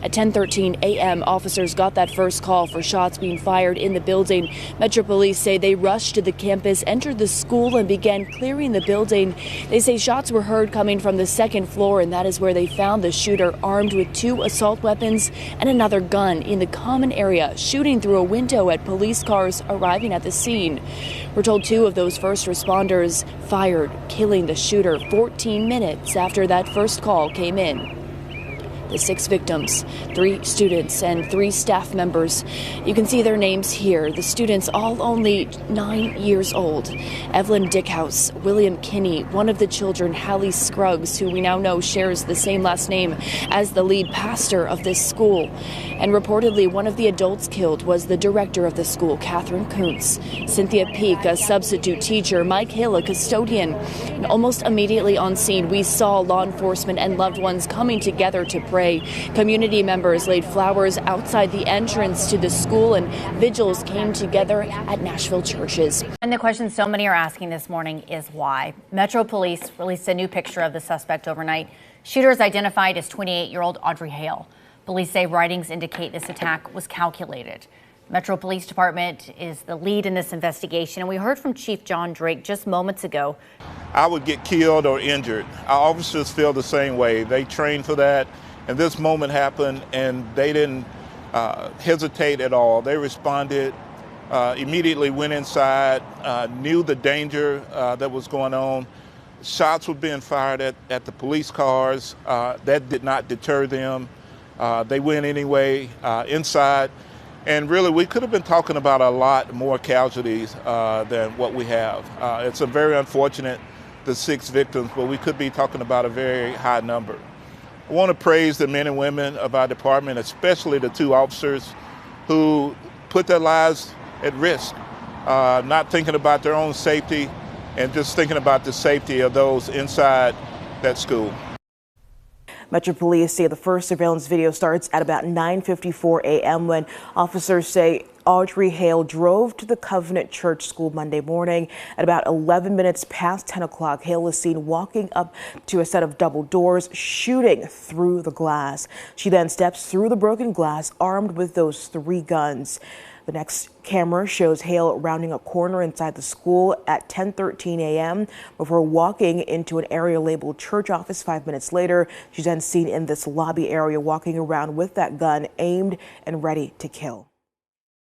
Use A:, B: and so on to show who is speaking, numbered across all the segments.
A: At 10:13 a.m., officers got that first call for shots being fired in the building. Metro Police say they rushed to the campus, entered the school, and began clearing the building. They say shots were heard coming from the second floor, and that is where they found the shooter armed with 2 assault weapons and another gun in the common area, shooting through a window at police cars arriving at the scene. We're told 2 of those first responders fired, killing the shooter 14 minutes after that first call came in. The 6 victims, 3 students and 3 staff members. You can see their names here. The students all only 9 years old. Evelyn Dickhouse, William Kinney, one of the children, Hallie Scruggs, who we now know shares the same last name as the lead pastor of this school. And reportedly, one of the adults killed was the director of the school, Catherine Kuntz. Cynthia Peak, a substitute teacher, Mike Hill, a custodian. And almost immediately on scene, we saw law enforcement and loved ones coming together to pray. Community members laid flowers outside the entrance to the school, and vigils came together at Nashville churches.
B: And the question so many are asking this morning is why. Metro Police released a new picture of the suspect overnight. Shooter is identified as 28-year-old Audrey Hale. Police say writings indicate this attack was calculated. Metro Police Department is the lead in this investigation, and we heard from Chief John Drake just moments ago.
C: I would get killed or injured. Our officers feel the same way. They train for that. And this moment happened, and they didn't hesitate at all. They responded, immediately went inside, knew the danger that was going on. Shots were being fired at the police cars. That did not deter them. They went anyway inside. And really, we could have been talking about a lot more casualties than what we have. It's a very unfortunate, the 6 victims, but we could be talking about a very high number. I want to praise the men and women of our department, especially the 2 officers who put their lives at risk, not thinking about their own safety and just thinking about the safety of those inside that school.
D: Metro Police say the first surveillance video starts at about 9:54 a.m. when officers say Audrey Hale drove to the Covenant Church School Monday morning. At about 11 minutes past 10 o'clock, Hale was seen walking up to a set of double doors, shooting through the glass. She then steps through the broken glass, armed with those 3 guns. The next camera shows Hale rounding a corner inside the school at 10:13 a.m. before walking into an area labeled church office. 5 minutes later, she's then seen in this lobby area walking around with that gun aimed and ready to kill.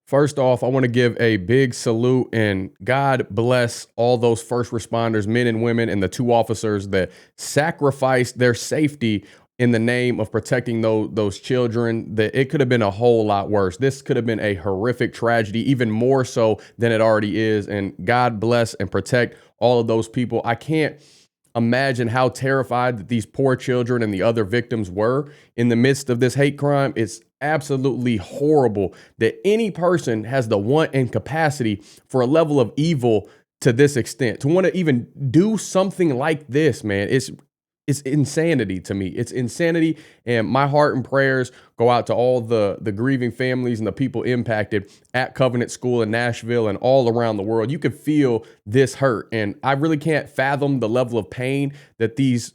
E: First off, I want to give a big salute and God bless all those first responders, men and women, and the 2 officers that sacrificed their safety in the name of protecting those children. That it could have been a whole lot worse. This could have been a horrific tragedy, even more so than it already is. And God bless and protect all of those people. I can't imagine how terrified that these poor children and the other victims were in the midst of this hate crime. It's absolutely horrible that any person has the want and capacity for a level of evil to this extent, to want to even do something like this, man. It's insanity to me. It's insanity. And my heart and prayers go out to all the grieving families and the people impacted at Covenant School in Nashville and all around the world. You could feel this hurt. And I really can't fathom the level of pain that these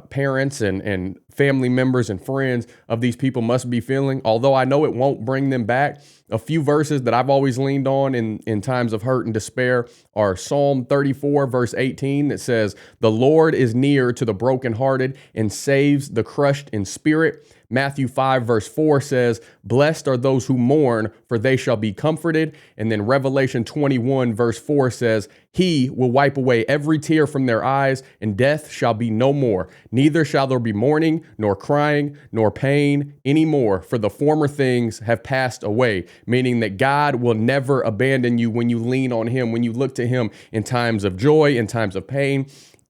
E: parents and family members and friends of these people must be feeling. Although I know it won't bring them back. A few verses that I've always leaned on in times of hurt and despair are Psalm 34, verse 18, that says, "The Lord is near to the brokenhearted and saves the crushed in spirit." Matthew 5, verse 4 says, "Blessed are those who mourn, for they shall be comforted." And then Revelation 21, verse 4 says, "He will wipe away every tear from their eyes, and death shall be no more. Neither shall there be mourning, nor crying, nor pain anymore, for the former things have passed away." Meaning that God will never abandon you when you lean on Him, when you look to Him in times of joy, in times of pain.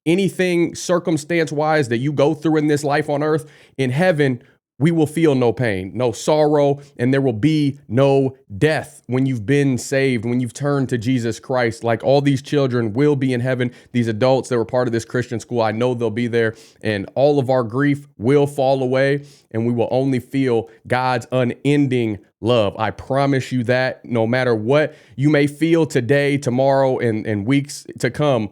E: Anything circumstance-wise that you go through in this life on earth, in heaven, we will feel no pain, no sorrow, and there will be no death when you've been saved, when you've turned to Jesus Christ. Like all these children will be in heaven. These adults that were part of this Christian school, I know they'll be there, and all of our grief will fall away, and we will only feel God's unending love. I promise you that no matter what you may feel today, tomorrow, and weeks to come,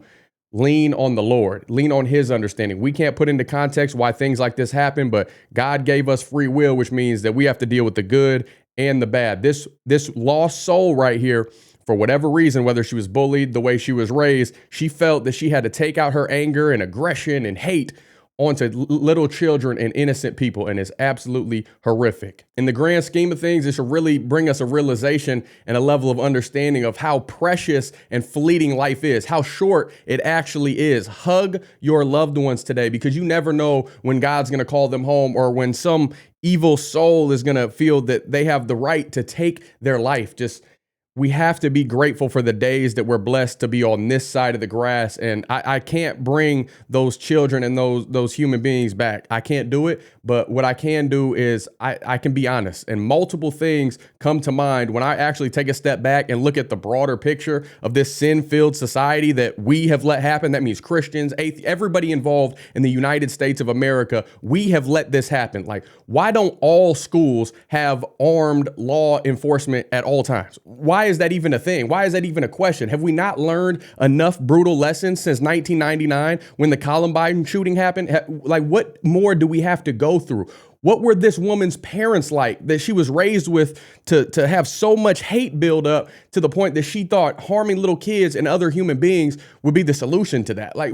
E: lean on the Lord, lean on his understanding. We can't put into context why things like this happen, but God gave us free will, which means that we have to deal with the good and the bad. This lost soul right here, for whatever reason, whether she was bullied, the way she was raised, she felt that she had to take out her anger and aggression and hate onto little children and innocent people, and it's absolutely horrific. In the grand scheme of things, it should really bring us a realization and a level of understanding of how precious and fleeting life is, how short it actually is. Hug your loved ones today, because you never know when God's going to call them home, or when some evil soul is going to feel that they have the right to take their life. We have to be grateful for the days that we're blessed to be on this side of the grass. And I can't bring those children and those human beings back. I can't do it. But what I can do is I can be honest. And multiple things come to mind when I actually take a step back and look at the broader picture of this sin-filled society that we have let happen. That means Christians, atheists, everybody involved in the United States of America. We have let this happen. Like, why don't all schools have armed law enforcement at all times? Why is that even a thing? Why is that even a question? Have we not learned enough brutal lessons since 1999 when the Columbine shooting happened? Like, what more do we have to go through? What were this woman's parents like that she was raised with to have so much hate build up to the point that she thought harming little kids and other human beings would be the solution to that? Like,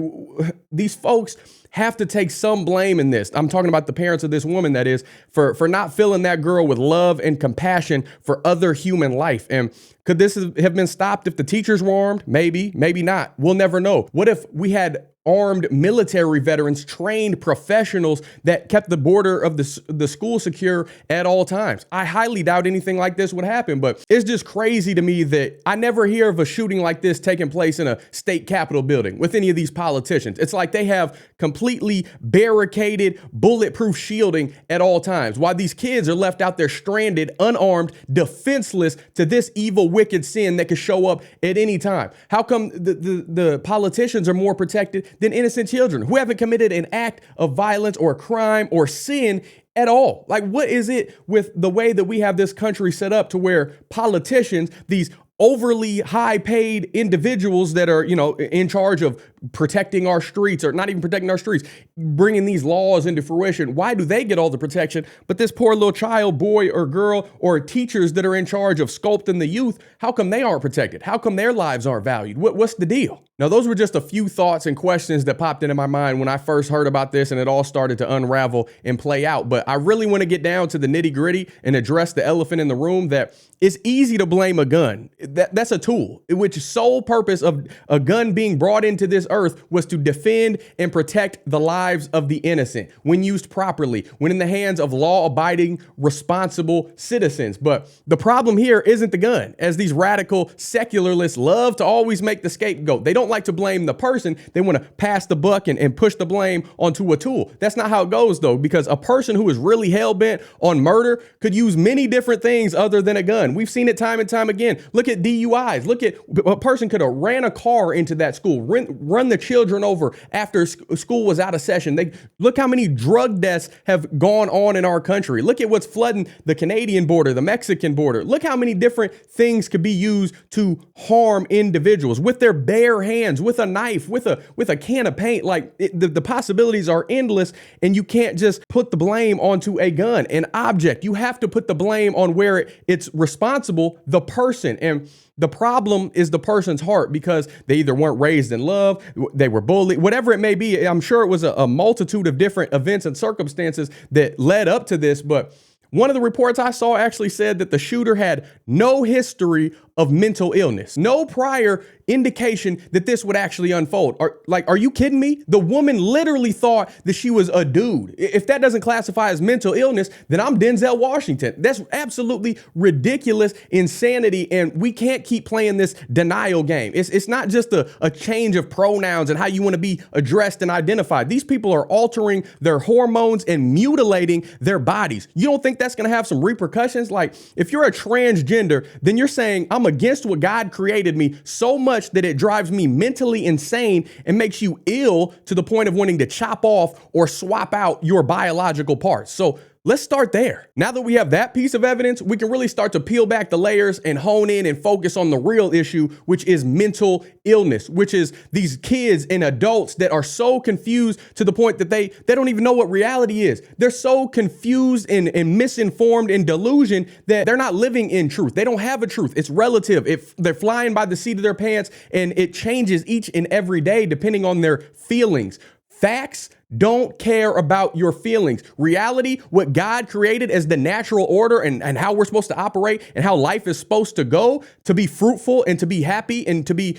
E: these folks have to take some blame in this. I'm talking about the parents of this woman, that is, for not filling that girl with love and compassion for other human life. And could this have been stopped if the teachers were armed? Maybe, maybe not. We'll never know. What if we had armed military veterans, trained professionals that kept the border of the school secure at all times? I highly doubt anything like this would happen, but it's just crazy to me that I never hear of a shooting like this taking place in a state capitol building with any of these politicians. It's like they have completely barricaded, bulletproof shielding at all times, while these kids are left out there stranded, unarmed, defenseless to this evil, wicked sin that could show up at any time. How come the politicians are more protected than innocent children who haven't committed an act of violence or crime or sin at all? Like, what is it with the way that we have this country set up to where politicians, these overly high paid individuals that are, in charge of protecting our streets, or not even protecting our streets, bringing these laws into fruition, why do they get all the protection? But this poor little child, boy or girl, or teachers that are in charge of sculpting the youth, how come they aren't protected? How come their lives aren't valued? What's the deal? Now, those were just a few thoughts and questions that popped into my mind when I first heard about this and it all started to unravel and play out. But I really want to get down to the nitty gritty and address the elephant in the room, that it's easy to blame a gun. That's a tool, which sole purpose of a gun being brought into this earth was to defend and protect the lives of the innocent when used properly, when in the hands of law-abiding, responsible citizens. But the problem here isn't the gun, as these radical secularists love to always make the scapegoat. They don't like to blame the person. They want to pass the buck and push the blame onto a tool. That's not how it goes, though, because a person who is really hell-bent on murder could use many different things other than a gun. We've seen it time and time again. Look at DUIs. Look at a person could have ran a car into that school, run the children over after school was out of session. Look how many drug deaths have gone on in our country. Look at what's flooding the Canadian border, the Mexican border. Look how many different things could be used to harm individuals with their bare hands, with a knife, with a can of paint. Like, the possibilities are endless, and you can't just put the blame onto a gun, an object. You have to put the blame on where it's responsible, the person. And the problem is the person's heart, because they either weren't raised in love, they were bullied, whatever it may be. I'm sure it was a multitude of different events and circumstances that led up to this. But one of the reports I saw actually said that the shooter had no history of mental illness, no prior indication that this would actually unfold. Are you kidding me? The woman literally thought that she was a dude. If that doesn't classify as mental illness, then I'm Denzel Washington. That's absolutely ridiculous insanity. And we can't keep playing this denial game. It's not just a change of pronouns and how you want to be addressed and identified. These people are altering their hormones and mutilating their bodies. You don't think that's going to have some repercussions? Like, if you're a transgender, then you're saying I'm against what God created me so much that it drives me mentally insane and makes you ill to the point of wanting to chop off or swap out your biological parts. So let's start there. Now that we have that piece of evidence, we can really start to peel back the layers and hone in and focus on the real issue, which is mental illness, which is these kids and adults that are so confused to the point that they don't even know what reality is. They're so confused and misinformed and delusion that they're not living in truth. They don't have a truth. It's relative. They're flying by the seat of their pants, and it changes each and every day depending on their feelings. Facts don't care about your feelings. Reality, what God created as the natural order and how we're supposed to operate and how life is supposed to go, to be fruitful and to be happy and to be,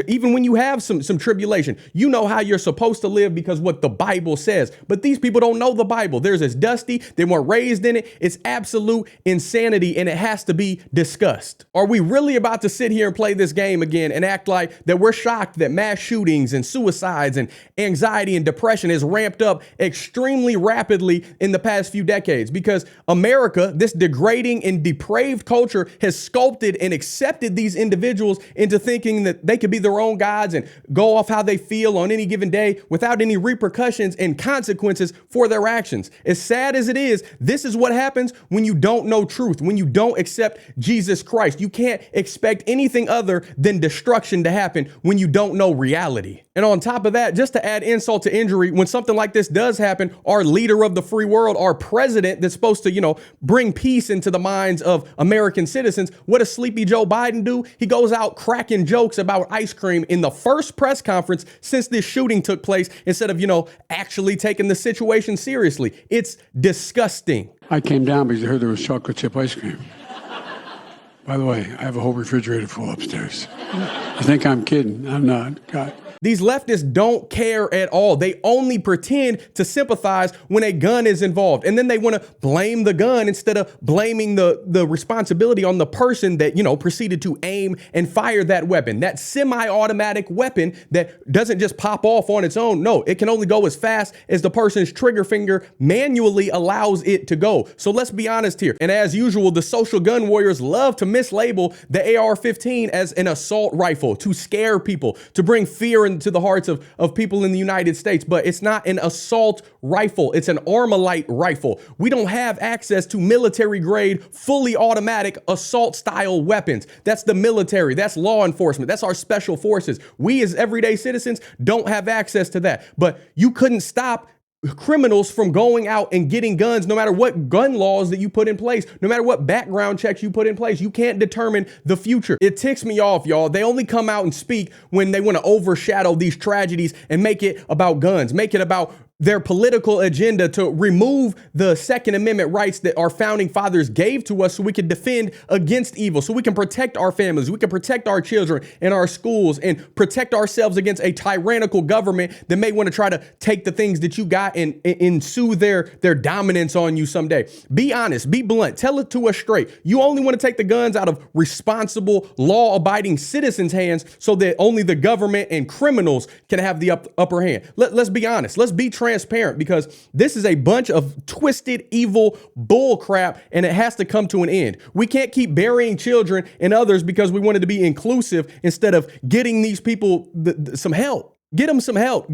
E: even when you have some tribulation, you know how you're supposed to live because what the Bible says. But these people don't know the Bible. Theirs is dusty. They weren't raised in it. It's absolute insanity, and it has to be discussed. Are we really about to sit here and play this game again and act like that we're shocked that mass shootings and suicides and anxiety and depression is ramped up extremely rapidly in the past few decades? Because America, this degrading and depraved culture, has sculpted and accepted these individuals into thinking that they could be their own gods and go off how they feel on any given day without any repercussions and consequences for their actions. As sad as it is, this is what happens when you don't know truth, when you don't accept Jesus Christ. You can't expect anything other than destruction to happen when you don't know reality. And on top of that, just to add insult to injury, when something like this does happen, our leader of the free world, our president that's supposed to, bring peace into the minds of American citizens, what does sleepy Joe Biden do? He goes out cracking jokes about ice cream in the first press conference since this shooting took place instead of, actually taking the situation seriously. It's disgusting.
F: I came down because I heard there was chocolate chip ice cream. By the way, I have a whole refrigerator full upstairs. You think I'm kidding? I'm not. God.
E: These leftists don't care at all. They only pretend to sympathize when a gun is involved. And then they want to blame the gun instead of blaming the responsibility on the person that, proceeded to aim and fire that weapon, that semi-automatic weapon that doesn't just pop off on its own. No, it can only go as fast as the person's trigger finger manually allows it to go. So let's be honest here. And as usual, the social gun warriors love to mislabel the AR-15 as an assault rifle to scare people, to bring fear into the hearts of people in the United States. But it's not an assault rifle. It's an Armalite rifle. We don't have access to military grade, fully automatic assault style weapons. That's the military. That's law enforcement. That's our special forces. We as everyday citizens don't have access to that. But you couldn't stop criminals from going out and getting guns, no matter what gun laws that you put in place, no matter what background checks you put in place. You can't determine the future. It ticks me off, y'all. They only come out and speak when they want to overshadow these tragedies and make it about guns, make it about their political agenda to remove the Second Amendment rights that our founding fathers gave to us so we can defend against evil, so we can protect our families, we can protect our children and our schools and protect ourselves against a tyrannical government that may want to try to take the things that you got and ensue their dominance on you someday. Be honest, be blunt, tell it to us straight. You only want to take the guns out of responsible, law-abiding citizens' hands so that only the government and criminals can have the upper hand. Let's be honest. Let's be transparent, because this is a bunch of twisted, evil bull crap, and it has to come to an end. We can't keep burying children and others because we wanted to be inclusive instead of getting these people some help. Get them some help.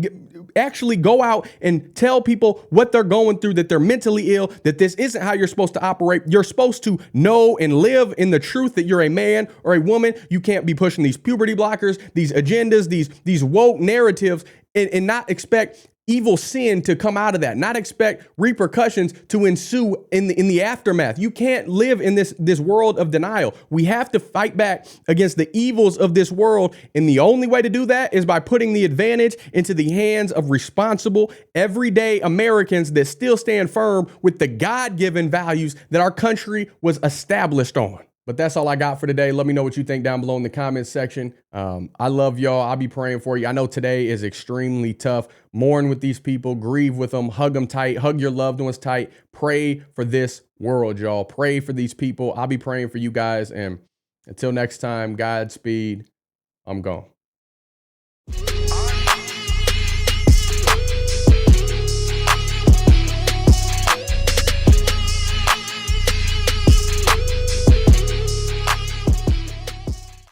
E: Actually go out and tell people what they're going through, that they're mentally ill, that this isn't how you're supposed to operate. You're supposed to know and live in the truth that you're a man or a woman. You can't be pushing these puberty blockers, these agendas, these woke narratives, and not expect evil sin to come out of that, not expect repercussions to ensue in the aftermath. You can't live in this world of denial. We have to fight back against the evils of this world. And the only way to do that is by putting the advantage into the hands of responsible, everyday Americans that still stand firm with the God-given values that our country was established on. But that's all I got for today. Let me know what you think down below in the comments section. I love y'all. I'll be praying for you. I know today is extremely tough. Mourn with these people, grieve with them, hug them tight, hug your loved ones tight. Pray for this world, y'all. Pray for these people. I'll be praying for you guys. And until next time, Godspeed. I'm gone.